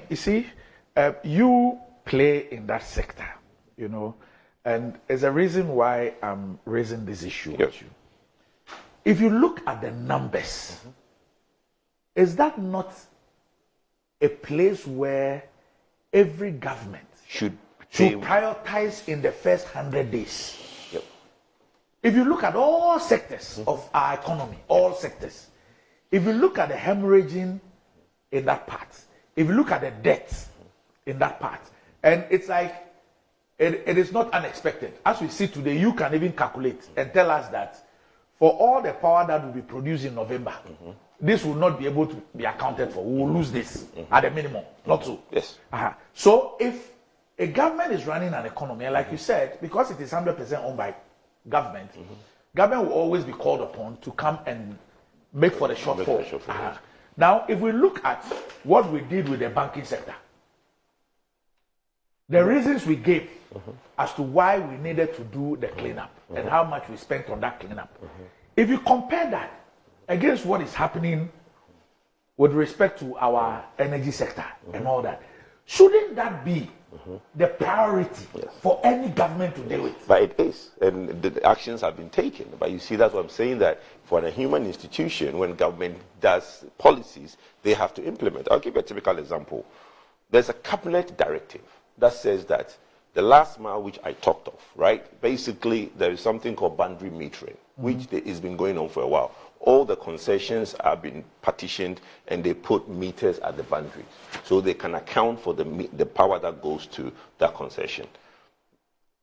you see, you play in that sector, you know, and there's a reason why I'm raising this issue with you. If you look at the numbers, is that not a place where every government should prioritize in the first 100 days? Yep. If you look at all sectors of our economy, all sectors, if you look at the hemorrhaging in that part, if you look at the debt in that part, and it's like, it is not unexpected. As we see today, you can even calculate and tell us that for all the power that will be produced in November, this will not be able to be accounted for. We will lose this at the minimum. Not so. Yes. So if a government is running an economy, and like you said, because it is 100% owned by government, government will always be called upon to come and make for the shortfall. Now, if we look at what we did with the banking sector, the reasons we gave as to why we needed to do the cleanup and how much we spent on that cleanup, if you compare that against what is happening with respect to our energy sector and all that, shouldn't that be the priority for any government to deal with? But it is, and the actions have been taken. But you see, that's what I'm saying, that for a human institution, when government does policies, they have to implement. I'll give you a typical example. There's a cabinet directive that says that the last mile, which I talked of, right? Basically, there is something called boundary metering, which has been going on for a while. All the concessions have been partitioned, and they put meters at the boundaries, so they can account for the power that goes to that concession.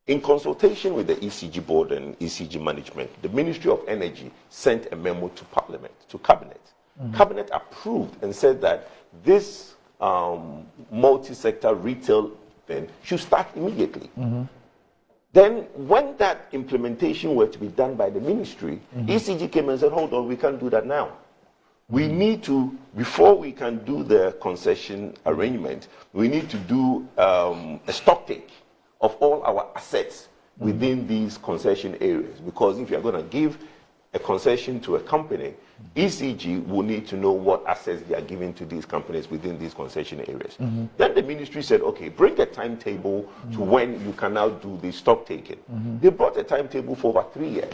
In consultation with the ECG board and ECG management, the Ministry of Energy sent a memo to Parliament, to Cabinet. Cabinet approved and said that this multi-sector retail thing should start immediately. Then when that implementation were to be done by the ministry, ECG came and said, hold on, we can't do that now. We need to, before we can do the concession arrangement, we need to do a stock take of all our assets within these concession areas. Because if you're going to give a concession to a company, ECG will need to know what assets they are giving to these companies within these concession areas. Then the ministry said, okay, bring a timetable to when you can now do the stock taking. They brought a timetable for over 3 years,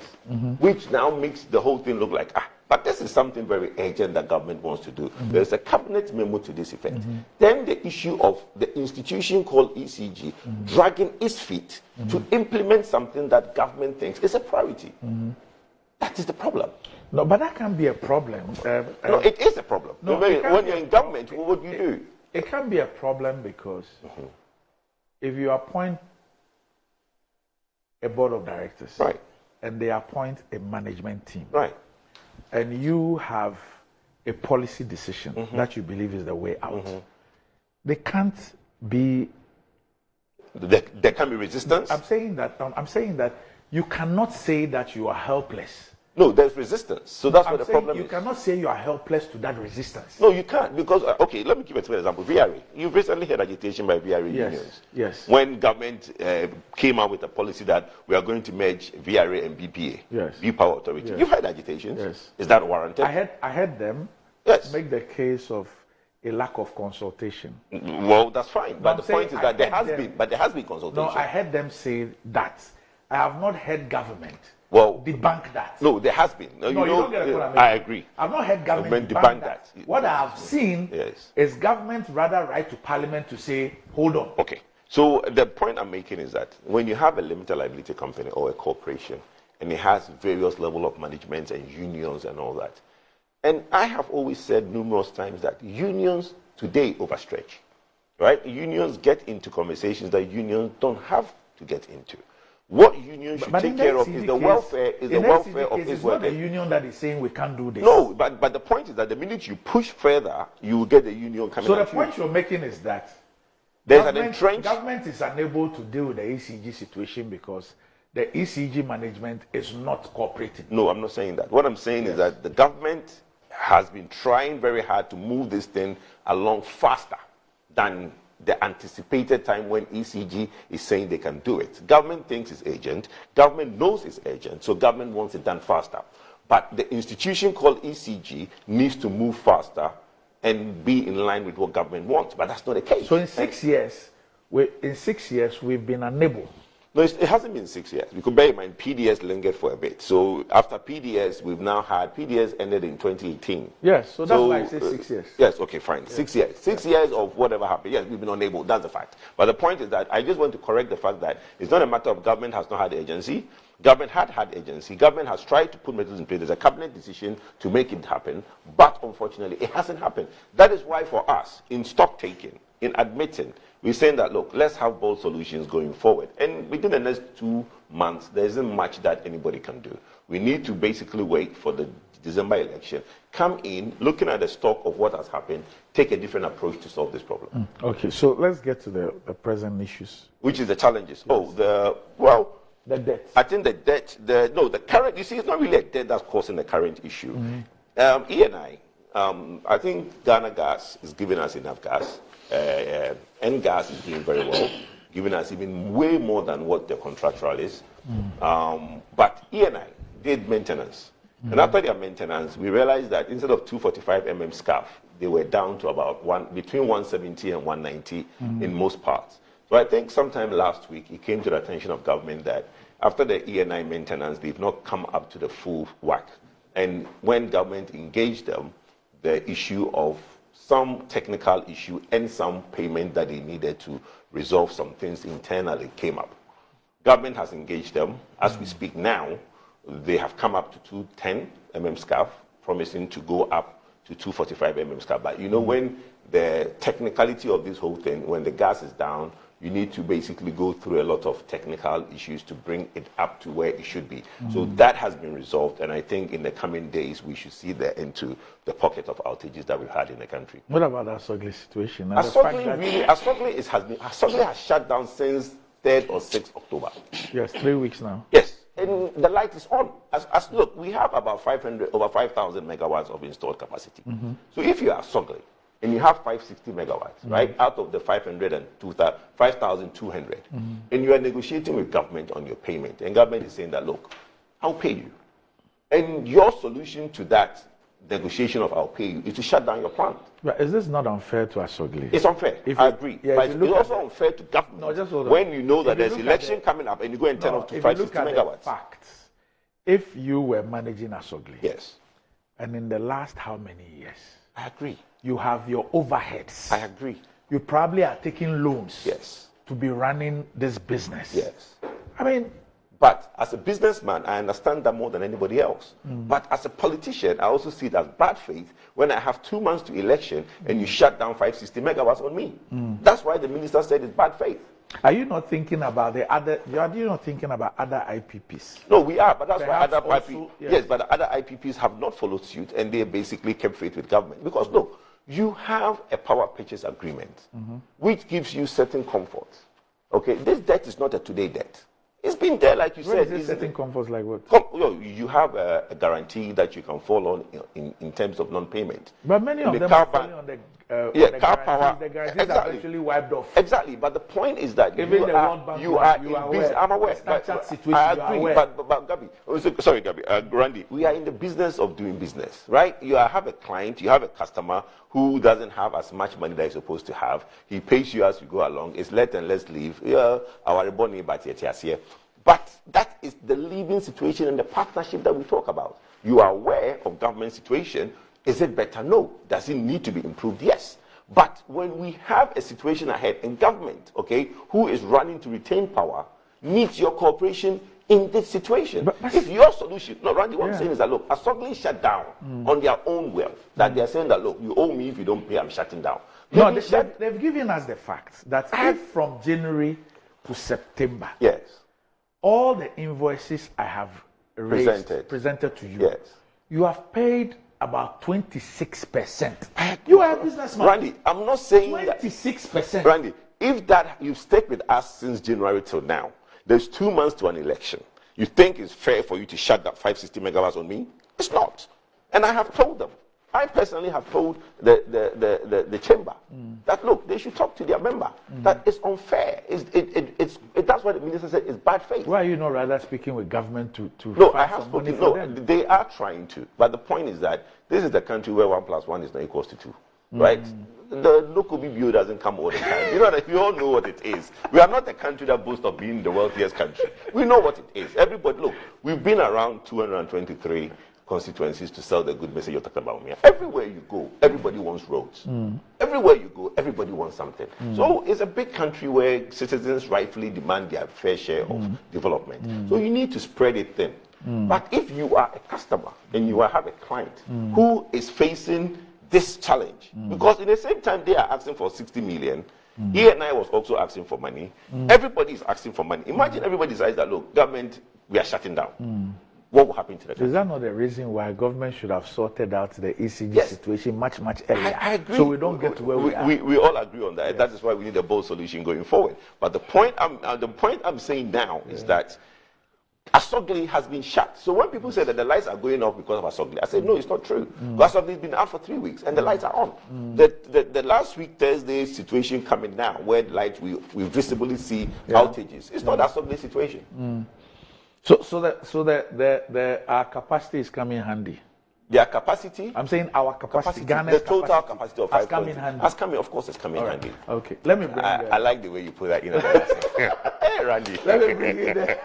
which now makes the whole thing look like, but this is something very urgent that government wants to do. There's a cabinet memo to this effect. Then the issue of the institution called ECG dragging its feet to implement something that government thinks is a priority. That is the problem. No, but that can be a problem. No, it is a problem. No, when you're in government, what do you do? It can be a problem because if you appoint a board of directors, right, and they appoint a management team, right, and you have a policy decision that you believe is the way out, they can't be. There can be resistance. I'm saying that you cannot say that you are helpless. No, there's resistance. So that's what the problem is. You cannot say you are helpless to that resistance. No, you can't, because, okay, let me give an example. VRA. You've recently had agitation by VRA unions. Yes. When government came out with a policy that we are going to merge VRA and BPA, Power Authority. Yes. You've had agitation. Yes. Is that warranted? I had them make the case of a lack of consultation. Well, that's fine. But the point is that there has been consultation. No, I heard them say that. I have not heard government debunk that. No, there has been. No, you don't get what I mean. I agree. I've not heard government debunk that. What I have seen is government rather write to Parliament to say, hold on. Okay. So the point I'm making is that when you have a limited liability company or a corporation, and it has various level of management and unions and all that, and I have always said numerous times that unions today overstretch, right? Unions get into conversations that unions don't have to get into. What unions should take care of is the welfare of its workers. It's not the union that is saying we can't do this. No, but the point is that the minute you push further, you will get the union coming. So the point you're making is that there's an entrenched government is unable to deal with the ECG situation because the ECG management is not cooperating. No, I'm not saying that. What I'm saying is that the government has been trying very hard to move this thing along faster than the anticipated time when ECG is saying they can do it. Government thinks it's urgent. Government knows it's urgent, so government wants it done faster. But the institution called ECG needs to move faster and be in line with what government wants. But that's not the case. So in 6 years, we've been unable. No, it hasn't been 6 years. You could bear in mind PDS lingered for a bit. So after PDS, we've now had PDS ended in 2018. Yes, so that's why I say 6 years. Yes, okay, fine. Yes. 6 years. 6 years of whatever happened. Yes, we've been unable. That's the fact. But the point is that I just want to correct the fact that it's not a matter of government has not had agency. Government had agency. Government has tried to put measures in place. There's a cabinet decision to make it happen. But unfortunately, it hasn't happened. That is why for us, in stock taking, in admitting, we're saying that, look, let's have bold solutions going forward. And within the next 2 months, there isn't much that anybody can do. We need to basically wait for the December election, come in, looking at the stock of what has happened, take a different approach to solve this problem. Okay, so let's get to the present issues. Which is the challenges? Yes. The debt. I think the debt, the current, you see, it's not really a debt that's causing the current issue. E&I, I think Ghana Gas is giving us enough gas. Gas is doing very well, giving us even way more than what the contractual is. But E&I did maintenance. And after their maintenance, we realized that instead of 245 scarf, they were down to about between 170 and 190 in most parts. So I think sometime last week, it came to the attention of government that after the E&I maintenance, they've not come up to the full whack. And when government engaged them, the issue of some technical issue and some payment that they needed to resolve some things internally came up. Government has engaged them. As we speak now, they have come up to 210 scarf, promising to go up to 245 scarf. But you know, when the technicality of this whole thing, when the gas is down, you need to basically go through a lot of technical issues to bring it up to where it should be. So that has been resolved, and I think in the coming days we should see the end to the pocket of outages that we've had in the country. What about the Asogli situation? Asogli has shut down since 3rd or 6th October. Yes, 3 weeks now. Yes, and the light is on. Look, we have about over 5,000 megawatts of installed capacity. So if you are Asogli, and you have 560 megawatts, right, out of the 5,200, and you are negotiating with government on your payment, and government is saying that, look, I'll pay you. And your solution to that negotiation of I'll pay you is to shut down your plant. But is this not unfair to Asogli? It's unfair. I agree. Yeah, but it's also unfair to government. No, just hold on. When you know that there's election coming up and you go and turn off to 560 megawatts. Facts. If you were managing Asogli, yes, and in the last how many years? I agree. You have your overheads. I agree. You probably are taking loans. Yes. To be running this business. Yes. I mean, but as a businessman, I understand that more than anybody else. But as a politician, I also see it as bad faith when I have 2 months to election and you shut down 560 megawatts on me. That's why the minister said it's bad faith. Are you not thinking about are you not thinking about other IPPs? No, we are, but that's perhaps why other IPPs, yes, but other IPPs have not followed suit and they basically kept faith with government. Because look, you have a power purchase agreement, which gives you certain comforts. Okay, this debt is not a today debt. It's been there, like you said. Is certain comforts like what? You have a guarantee that you can fall on in terms of non-payment. But many of them are falling on the car power. The guarantees are actually wiped off. Exactly, but the point is that even the World Bank, you are in business. I'm aware. I agree, but Gabi, Randy, we are in the business of doing business, right? You have a client, you have a customer who doesn't have as much money that he's supposed to have. He pays you as you go along. It's let and let's leave. Our money, but here. But that is the living situation and the partnership that we talk about. You are aware of government situation. Is it better? No. Does it need to be improved? Yes. But when we have a situation ahead and government, okay, who is running to retain power, needs your cooperation in this situation. But if your solution, no, Randy, what I'm saying is that, look, Asogli shut down on their own will. That they're saying that, look, you owe me if you don't pay, I'm shutting down. They've given us the fact that if from January to September, yes, all the invoices I have presented to you, yes, you have paid about 26%. You are a businessman. Randy, I'm not saying 26%. Randy, if that you've stayed with us since January till now, there's 2 months to an election. You think it's fair for you to shut that 560 megawatts on me? It's not. And I have told them. I personally have told the chamber that, look, they should talk to their member. That it's unfair. That's what the minister said, it's bad faith. Why are you not rather speaking with government to No, I have spoken. No, they are trying to. But the point is that this is the country where 1 + 1 is not equals to 2. right? The local BBO doesn't come all the time. You know that we all know what it is. We are not a country that boasts of being the wealthiest country. We know what it is. Everybody, look, we've been around 223 constituencies to sell the good message you're talking about me. Everywhere you go, everybody wants roads. Everywhere you go, everybody wants something. So it's a big country where citizens rightfully demand their fair share of development. So you need to spread it thin. But if you are a customer and you have a client who is facing this challenge, because in the same time they are asking for 60 million, E&I was also asking for money. Everybody is asking for money. Imagine everybody decides that, look, government, we are shutting down. What will happen to the country? Is that not the reason why government should have sorted out the ECG situation much earlier? I agree. So we don't get to where we are. We all agree on that. Yes. That is why we need a bold solution going forward. But the point I'm saying now is that Asogli has been shut. So when people say that the lights are going off because of Asogli, I say no, it's not true. Asogli has been out for 3 weeks and the lights are on. The last week Thursday situation coming now, where the lights we visibly see outages. It's not Asogli situation. So our capacity is coming handy. Their capacity? I'm saying our capacity. Ghana's the total capacity of 5 coming handy. Has come in, of course, it's coming handy. Okay, let me bring I like the way you put that in. Hey, Randy. Let me bring it there.